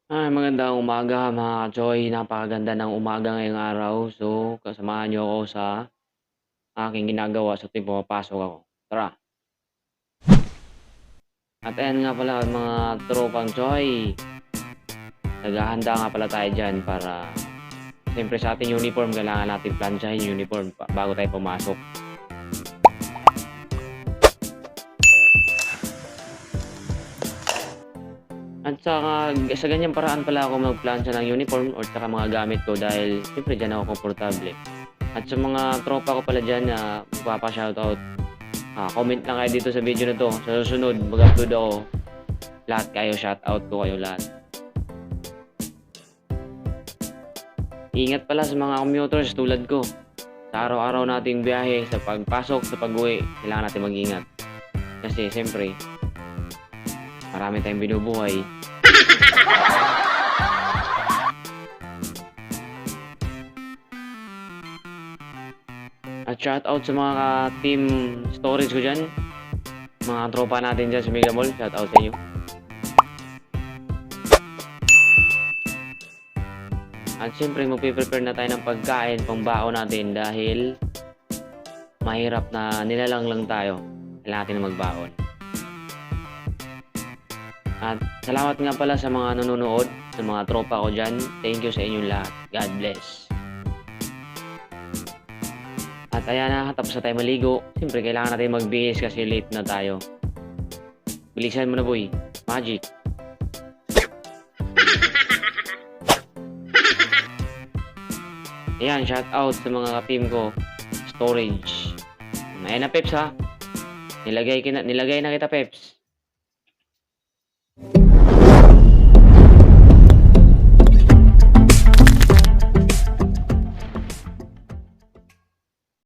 Magandang umaga mga ka-Choy. Napakaganda ng umaga ngayong araw. So, kasamahan niyo ako sa aking ginagawa sa tuwing pumapasok ako. Tara! At ayan nga pala mga tropang Choy. Naghahanda nga pala tayo dyan para siyempre sa ating uniform, kailangan natin plansyahin yung uniform bago tayo pumasok. At sa ganyang paraan pala ako magplansya ng uniform or saka mga gamit ko dahil siyempre dyan ako komportable. At sa mga tropa ko pala dyan na magpapa-shoutout, comment lang kayo dito sa video na to. Sa susunod, mag-upload ako. Lahat kayo, shoutout ko kayo lahat. Ingat pala sa mga commuters tulad ko. Sa araw-araw nating biyahe, sa pagpasok, sa pag-uwi, kailangan natin mag-ingat. Kasi siyempre, marami tayong binubuhay. At shoutout sa mga team storage ko dyan. Mga tropa natin dyan sa Mega Mall, shoutout sa inyo. At siyempre magpe-prepare na tayo ng pagkain pangbaon natin dahil mahirap na nilalang lang tayo. Kailangan natin na magbaon. At salamat nga pala sa mga nanonood, sa mga tropa ko dyan. Thank you sa inyong lahat. God bless. At ayan na, tapos na tayo maligo. Siyempre kailangan natin magbihis kasi late na tayo. Bilisan mo na boy. Magic. Ayan, shout out sa mga team ko. Storage. Ayan na Peps ha. Nilagay na kita Peps.